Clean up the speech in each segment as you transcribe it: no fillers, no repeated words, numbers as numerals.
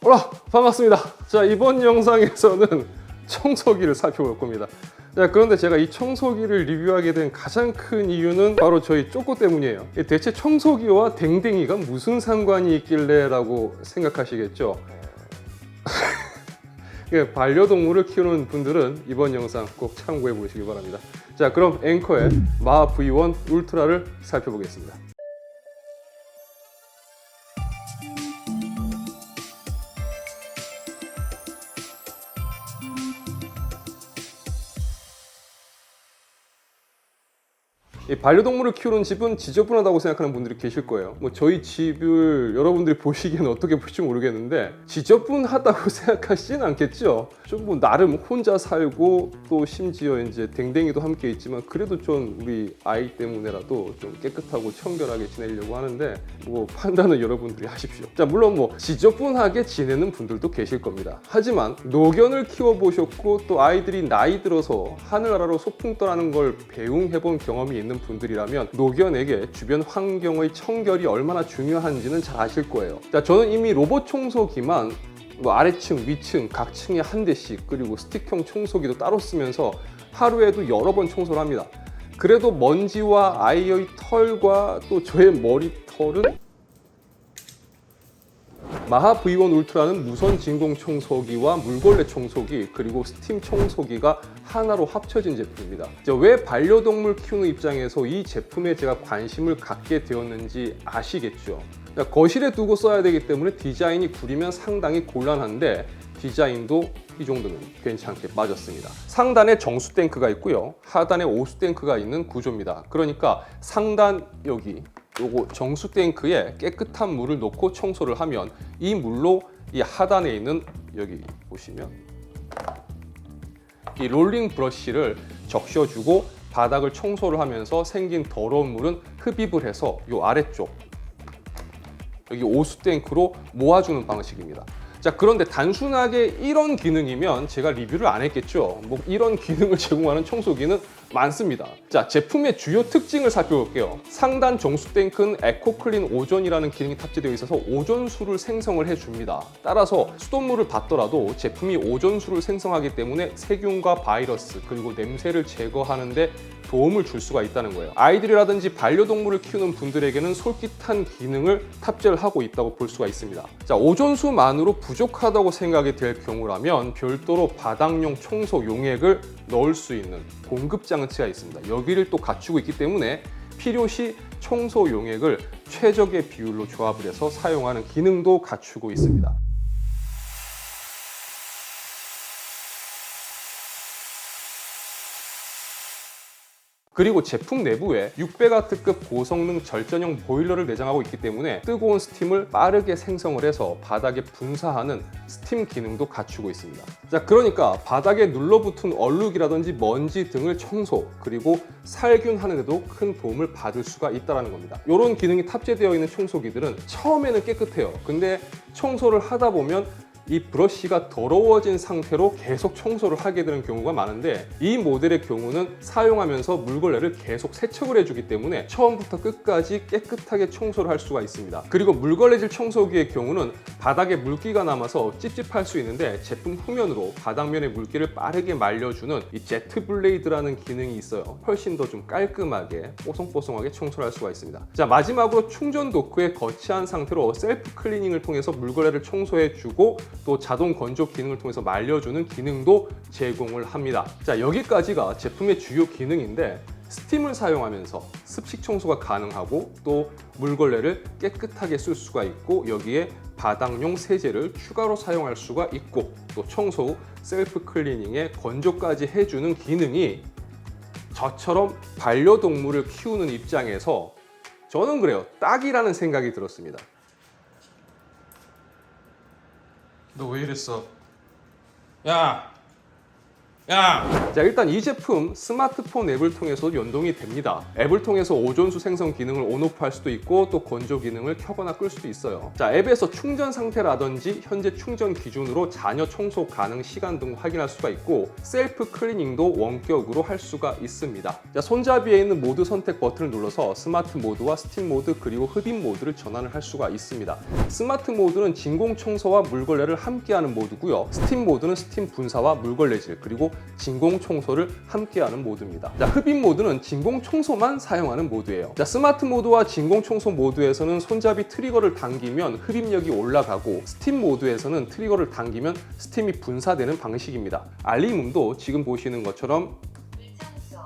반갑습니다. 자, 이번 영상에서는 청소기를 살펴볼 겁니다. 자, 그런데 제가 이 청소기를 리뷰하게 된 가장 큰 이유는 바로 저희 쪼꼬 때문이에요. 대체 청소기와 댕댕이가 무슨 상관이 있길래 라고 생각하시겠죠? 반려동물을 키우는 분들은 이번 영상 꼭 참고해 보시기 바랍니다. 자, 그럼 앵커의 마하 V1 울트라를 살펴보겠습니다. 이 반려동물을 키우는 집은 지저분하다고 생각하는 분들이 계실 거예요. 저희 집을 여러분들이 보시기에는 어떻게 볼지 모르겠는데 지저분하다고 생각하시진 않겠죠? 좀 나름 혼자 살고 또 심지어 이제 댕댕이도 함께 있지만 그래도 좀 우리 아이 때문에라도 좀 깨끗하고 청결하게 지내려고 하는데 판단은 여러분들이 하십시오. 자, 물론 지저분하게 지내는 분들도 계실 겁니다. 하지만 노견을 키워보셨고 또 아이들이 나이 들어서 하늘나라로 소풍 떠나는 걸 배웅해본 경험이 있는 분들이라면 노견에게 주변 환경의 청결이 얼마나 중요한지는 잘 아실 거예요. 자, 저는 이미 로봇 청소기만 아래층, 위층, 각 층에 한 대씩 그리고 스틱형 청소기도 따로 쓰면서 하루에도 여러 번 청소를 합니다. 그래도 먼지와 아이의 털과 또 저의 머리털은 마하 V1 울트라는 무선 진공 청소기와 물걸레 청소기 그리고 스팀 청소기가 하나로 합쳐진 제품입니다. 왜 반려동물 키우는 입장에서 이 제품에 제가 관심을 갖게 되었는지 아시겠죠? 거실에 두고 써야 되기 때문에 디자인이 구리면 상당히 곤란한데 디자인도 이 정도면 괜찮게 맞았습니다. 상단에 정수 탱크가 있고요. 하단에 오수 탱크가 있는 구조입니다. 그러니까 상단 여기 요거 정수 탱크에 깨끗한 물을 넣고 청소를 하면 이 물로 이 하단에 있는 여기 보시면 이 롤링 브러쉬를 적셔주고 바닥을 청소를 하면서 생긴 더러운 물은 흡입을 해서 요 아래쪽 여기 오수 탱크로 모아주는 방식입니다. 자, 그런데 단순하게 이런 기능이면 제가 리뷰를 안 했겠죠. 이런 기능을 제공하는 청소기는 많습니다. 자, 제품의 주요 특징을 살펴볼게요. 상단 정수 탱크는 에코클린 오존이라는 기능이 탑재되어 있어서 오존수를 생성을 해줍니다. 따라서 수돗물을 받더라도 제품이 오존수를 생성하기 때문에 세균과 바이러스 그리고 냄새를 제거하는 데 도움을 줄 수가 있다는 거예요. 아이들이라든지 반려동물을 키우는 분들에게는 솔깃한 기능을 탑재를 하고 있다고 볼 수가 있습니다. 자, 오존수만으로 부족하다고 생각이 될 경우라면 별도로 바닥용 청소 용액을 넣을 수 있는 공급 장치가 있습니다. 여기를 또 갖추고 있기 때문에 필요시 청소 용액을 최적의 비율로 조합을 해서 사용하는 기능도 갖추고 있습니다. 그리고 제품 내부에 600W급 고성능 절전형 보일러를 내장하고 있기 때문에 뜨거운 스팀을 빠르게 생성을 해서 바닥에 분사하는 스팀 기능도 갖추고 있습니다. 자, 그러니까 바닥에 눌러붙은 얼룩이라든지 먼지 등을 청소 그리고 살균하는 데도 큰 도움을 받을 수가 있다는 겁니다. 이런 기능이 탑재되어 있는 청소기들은 처음에는 깨끗해요. 근데 청소를 하다 보면 이 브러쉬가 더러워진 상태로 계속 청소를 하게 되는 경우가 많은데 이 모델의 경우는 사용하면서 물걸레를 계속 세척을 해주기 때문에 처음부터 끝까지 깨끗하게 청소를 할 수가 있습니다. 그리고 물걸레질 청소기의 경우는 바닥에 물기가 남아서 찝찝할 수 있는데 제품 후면으로 바닥면의 물기를 빠르게 말려주는 이 제트 블레이드라는 기능이 있어요. 훨씬 더 좀 깔끔하게 뽀송뽀송하게 청소를 할 수가 있습니다. 자, 마지막으로 충전 도크에 거치한 상태로 셀프 클리닝을 통해서 물걸레를 청소해주고 또 자동 건조 기능을 통해서 말려주는 기능도 제공을 합니다. 자, 여기까지가 제품의 주요 기능인데 스팀을 사용하면서 습식 청소가 가능하고 또 물걸레를 깨끗하게 쓸 수가 있고 여기에 바닥용 세제를 추가로 사용할 수가 있고 또 청소 후 셀프 클리닝에 건조까지 해주는 기능이 저처럼 반려동물을 키우는 입장에서 저는 그래요, 딱이라는 생각이 들었습니다. 너 왜 이랬어? 야! 야! 자, 일단 이 제품 스마트폰 앱을 통해서 연동이 됩니다. 앱을 통해서 오존수 생성 기능을 온오프 할 수도 있고 또 건조 기능을 켜거나 끌 수도 있어요. 자, 앱에서 충전 상태라든지 현재 충전 기준으로 잔여 청소 가능 시간 등 확인할 수가 있고 셀프 클리닝도 원격으로 할 수가 있습니다. 자, 손잡이에 있는 모드 선택 버튼을 눌러서 스마트 모드와 스팀 모드 그리고 흡입 모드를 전환을 할 수가 있습니다. 스마트 모드는 진공 청소와 물걸레를 함께하는 모드고요. 스팀 모드는 스팀 분사와 물걸레질 그리고 진공 청소를 함께하는 모드입니다. 자, 흡입 모드는 진공 청소만 사용하는 모드예요. 자, 스마트 모드와 진공 청소 모드에서는 손잡이 트리거를 당기면 흡입력이 올라가고 스팀 모드에서는 트리거를 당기면 스팀이 분사되는 방식입니다. 알림음도 지금 보시는 것처럼 물청소,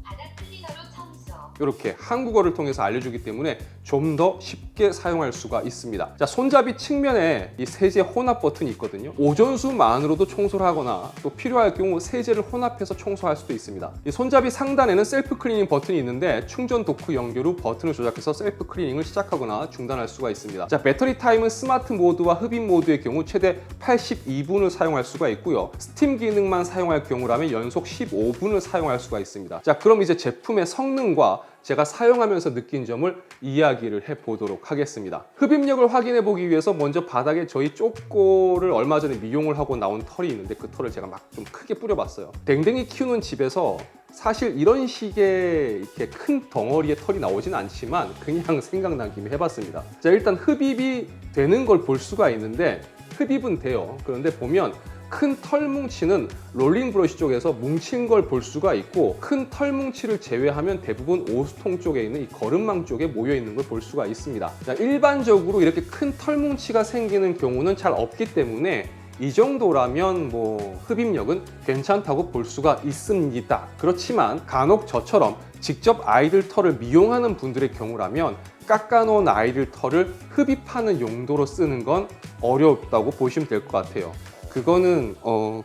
바닥 클리너로 청소. 이렇게 한국어를 통해서 알려주기 때문에 좀 더 쉽게 사용할 수가 있습니다. 자, 손잡이 측면에 이 세제 혼합 버튼이 있거든요. 오존수만으로도 청소를 하거나 또 필요할 경우 세제를 혼합해서 청소할 수도 있습니다. 이 손잡이 상단에는 셀프 클리닝 버튼이 있는데 충전 도크 연결 후 버튼을 조작해서 셀프 클리닝을 시작하거나 중단할 수가 있습니다. 자, 배터리 타임은 스마트 모드와 흡입 모드의 경우 최대 82분을 사용할 수가 있고요. 스팀 기능만 사용할 경우라면 연속 15분을 사용할 수가 있습니다. 자, 그럼 이제 제품의 성능과 제가 사용하면서 느낀 점을 이야기를 해보도록 하겠습니다. 흡입력을 확인해 보기 위해서 먼저 바닥에 저희 쪼꼬를 얼마 전에 미용을 하고 나온 털이 있는데 그 털을 제가 막 좀 크게 뿌려봤어요. 댕댕이 키우는 집에서 사실 이런 식의 이렇게 큰 덩어리의 털이 나오진 않지만 그냥 생각난 김에 해봤습니다. 자, 일단 흡입이 되는 걸 볼 수가 있는데 흡입은 돼요. 그런데 보면 큰 털 뭉치는 롤링 브러쉬 쪽에서 뭉친 걸 볼 수가 있고 큰 털 뭉치를 제외하면 대부분 오수통 쪽에 있는 이 거름망 쪽에 모여 있는 걸 볼 수가 있습니다. 자, 일반적으로 이렇게 큰 털 뭉치가 생기는 경우는 잘 없기 때문에 이 정도라면 뭐 흡입력은 괜찮다고 볼 수가 있습니다. 그렇지만 간혹 저처럼 직접 아이들 털을 미용하는 분들의 경우라면 깎아놓은 아이들 털을 흡입하는 용도로 쓰는 건 어렵다고 보시면 될 것 같아요. 그거는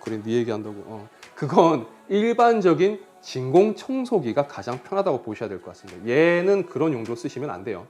그래 네 얘기한다고 그건 일반적인 진공 청소기가 가장 편하다고 보셔야 될 것 같습니다. 얘는 그런 용도로 쓰시면 안 돼요.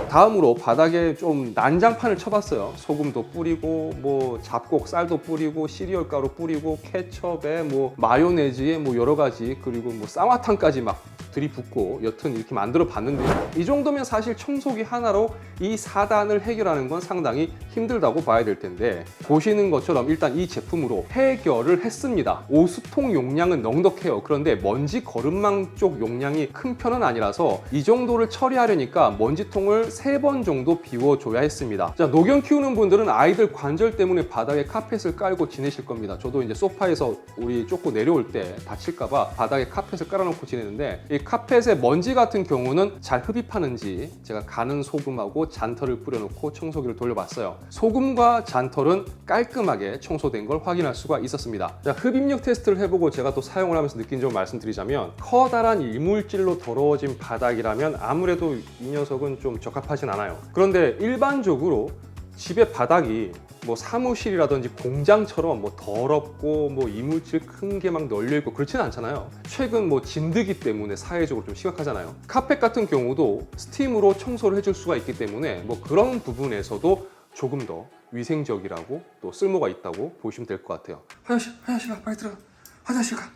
다음으로 바닥에 좀 난장판을 쳐봤어요. 소금도 뿌리고 뭐 잡곡 쌀도 뿌리고 시리얼 가루 뿌리고 케첩에 뭐 마요네즈에 뭐 여러 가지 그리고 뭐 쌍화탕까지 막 들이붓고 여튼 이렇게 만들어 봤는데요. 이 정도면 사실 청소기 하나로 이 사단을 해결하는 건 상당히 힘들다고 봐야 될 텐데 보시는 것처럼 일단 이 제품으로 해결을 했습니다. 오수통 용량은 넉넉해요. 그런데 먼지 거름망 쪽 용량이 큰 편은 아니라서 이 정도를 처리하려니까 먼지통을 3번 정도 비워줘야 했습니다. 자, 노견 키우는 분들은 아이들 관절 때문에 바닥에 카펫을 깔고 지내실 겁니다. 저도 이제 소파에서 우리 쫓고 내려올 때 다칠까봐 바닥에 카펫을 깔아놓고 지내는데 이 카펫에 먼지 같은 경우는 잘 흡입하는지 제가 가는 소금하고 잔털을 뿌려놓고 청소기를 돌려봤어요. 소금과 잔털은 깔끔하게 청소된 걸 확인할 수가 있었습니다. 자, 흡입력 테스트를 해보고 제가 또 사용을 하면서 느낀 점을 말씀드리자면 커다란 이물질로 더러워진 바닥이라면 아무래도 이 녀석은 좀 적합하진 않아요. 그런데 일반적으로 집의 바닥이 뭐 사무실이라든지 공장처럼 뭐 더럽고 뭐 이물질 큰 게 막 널려 있고 그렇지는 않잖아요. 최근 뭐 진드기 때문에 사회적으로 좀 심각하잖아요. 카펫 같은 경우도 스팀으로 청소를 해줄 수가 있기 때문에 뭐 그런 부분에서도 조금 더 위생적이라고 또 쓸모가 있다고 보시면 될 것 같아요. 화장실 가 빨리 들어가. 화장실 가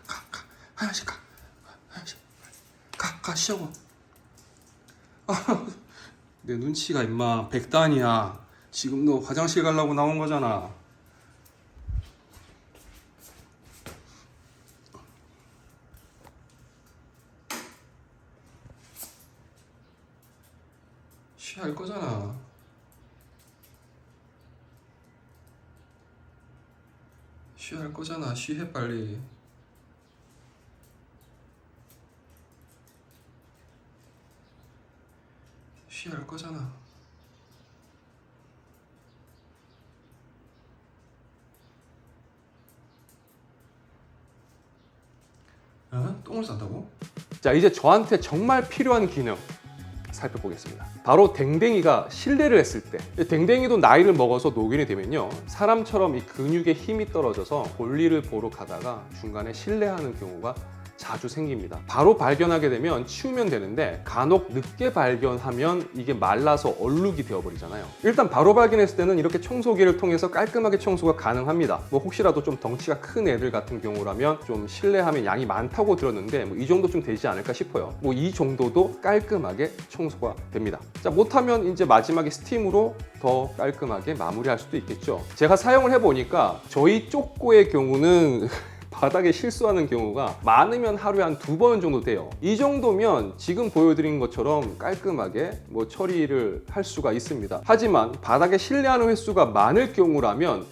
화장실 가 쉬어봐. 내 눈치가 임마 백단이야. 지금 너 화장실 가려고 나온 거잖아. 쉬할 거잖아. 쉬할 거잖아. 쉬해 빨리. 쉬할 거잖아. 똥을 싼다고? 자, 이제 저한테 정말 필요한 기능 살펴보겠습니다. 바로 댕댕이가 실내를 했을 때, 댕댕이도 나이를 먹어서 노견이 되면요, 사람처럼 이 근육에 힘이 떨어져서 볼일을 보러 가다가 중간에 실내하는 경우가 자주 생깁니다. 바로 발견하게 되면 치우면 되는데 간혹 늦게 발견하면 이게 말라서 얼룩이 되어버리잖아요. 일단 바로 발견했을 때는 이렇게 청소기를 통해서 깔끔하게 청소가 가능합니다. 뭐 혹시라도 좀 덩치가 큰 애들 같은 경우라면 좀 실내하면 양이 많다고 들었는데 뭐 이 정도쯤 되지 않을까 싶어요. 뭐 이 정도도 깔끔하게 청소가 됩니다. 자, 못하면 이제 마지막에 스팀으로 더 깔끔하게 마무리할 수도 있겠죠. 제가 사용을 해보니까 저희 쪼꼬의 경우는 바닥에 실수하는 경우가 많으면 하루에 한 2번 정도 돼요. 이 정도면 지금 보여드린 것처럼 깔끔하게 뭐 처리를 할 수가 있습니다. 하지만 바닥에 실내하는 횟수가 많을 경우라면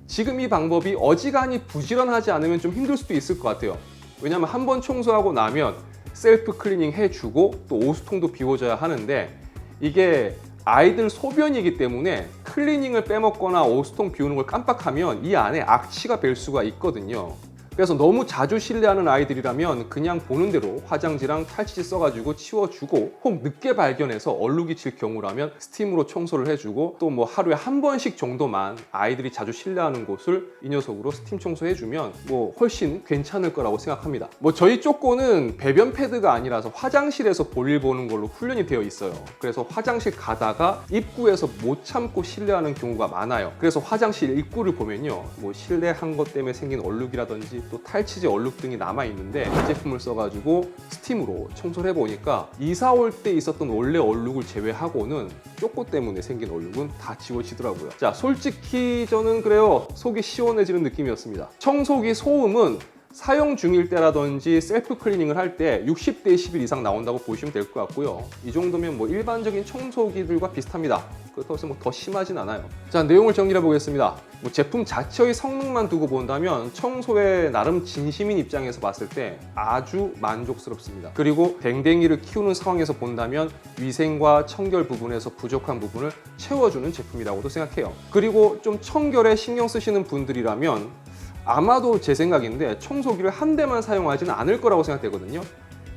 지금 이 방법이 어지간히 부지런하지 않으면 좀 힘들 수도 있을 것 같아요. 왜냐하면 한 번 청소하고 나면 셀프 클리닝 해주고 또 오수통도 비워줘야 하는데, 이게 아이들 소변이기 때문에 클리닝을 빼먹거나 오수통 비우는 걸 깜빡하면 이 안에 악취가 별 수가 있거든요. 그래서 너무 자주 실내하는 아이들이라면 그냥 보는 대로 화장지랑 탈취제 써가지고 치워주고, 혹 늦게 발견해서 얼룩이 칠 경우라면 스팀으로 청소를 해주고, 또 뭐 하루에 한 번씩 정도만 아이들이 자주 실내하는 곳을 이 녀석으로 스팀 청소해주면 뭐 훨씬 괜찮을 거라고 생각합니다. 뭐 저희 쪼꼬는 배변 패드가 아니라서 화장실에서 볼일 보는 걸로 훈련이 되어 있어요. 그래서 화장실 가다가 입구에서 못 참고 실내하는 경우가 많아요. 그래서 화장실 입구를 보면요, 뭐 실내한 것 때문에 생긴 얼룩이라든지 또 탈취제 얼룩 등이 남아있는데, 이 제품을 써가지고 스팀으로 청소를 해보니까 이사 올 때 있었던 원래 얼룩을 제외하고는 쪼꼬 때문에 생긴 얼룩은 다 지워지더라고요. 자, 솔직히 저는 그래요, 속이 시원해지는 느낌이었습니다. 청소기 소음은 사용 중일 때라든지 셀프 클리닝을 할 때 60대 11 이상 나온다고 보시면 될 것 같고요. 이 정도면 뭐 일반적인 청소기들과 비슷합니다. 그렇다고 해서 뭐 더 심하진 않아요. 자, 내용을 정리해 보겠습니다. 뭐 제품 자체의 성능만 두고 본다면 청소에 나름 진심인 입장에서 봤을 때 아주 만족스럽습니다. 그리고 댕댕이를 키우는 상황에서 본다면 위생과 청결 부분에서 부족한 부분을 채워주는 제품이라고도 생각해요. 그리고 좀 청결에 신경 쓰시는 분들이라면 아마도 제 생각인데 청소기를 한 대만 사용하지는 않을 거라고 생각되거든요.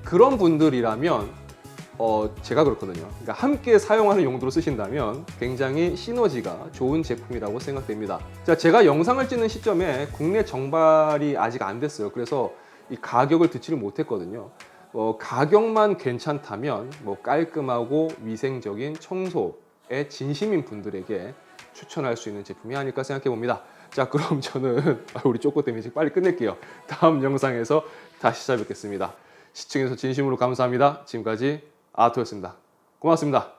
그런 분들이라면 제가 그렇거든요. 그러니까 함께 사용하는 용도로 쓰신다면 굉장히 시너지가 좋은 제품이라고 생각됩니다. 자, 제가 영상을 찍는 시점에 국내 정발이 아직 안 됐어요. 그래서 이 가격을 듣지를 못했거든요. 가격만 괜찮다면 뭐 깔끔하고 위생적인 청소에 진심인 분들에게 추천할 수 있는 제품이 아닐까 생각해 봅니다. 자, 그럼 저는 우리 쪼꼬 때문에 지금 빨리 끝낼게요. 다음 영상에서 다시 찾아뵙겠습니다. 시청해주셔서 진심으로 감사합니다. 지금까지 아토였습니다. 고맙습니다.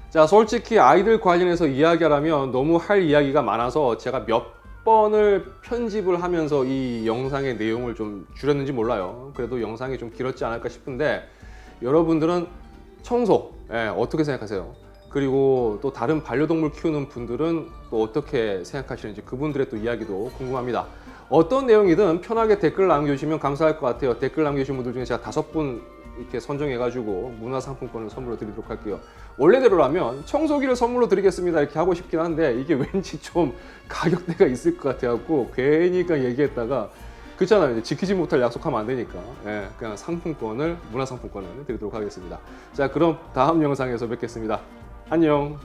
자, 솔직히 아이들 관련해서 이야기하라면 너무 할 이야기가 많아서 제가 몇 번을 편집을 하면서 이 영상의 내용을 좀 줄였는지 몰라요. 그래도 영상이 좀 길었지 않을까 싶은데, 여러분들은 청소 어떻게 생각하세요? 그리고 또 다른 반려동물 키우는 분들은 또 어떻게 생각하시는지 그분들의 또 이야기도 궁금합니다. 어떤 내용이든 편하게 댓글 남겨주시면 감사할 것 같아요. 댓글 남겨주신 분들 중에 제가 5분 이렇게 선정해가지고 문화상품권을 선물로 드리도록 할게요. 원래대로라면 청소기를 선물로 드리겠습니다 이렇게 하고 싶긴 한데, 이게 왠지 좀 가격대가 있을 것 같아갖고 괜히 그냥 얘기했다가, 그렇잖아요. 이제 지키지 못할 약속하면 안 되니까 그냥 문화상품권을 드리도록 하겠습니다. 자, 그럼 다음 영상에서 뵙겠습니다. 안녕.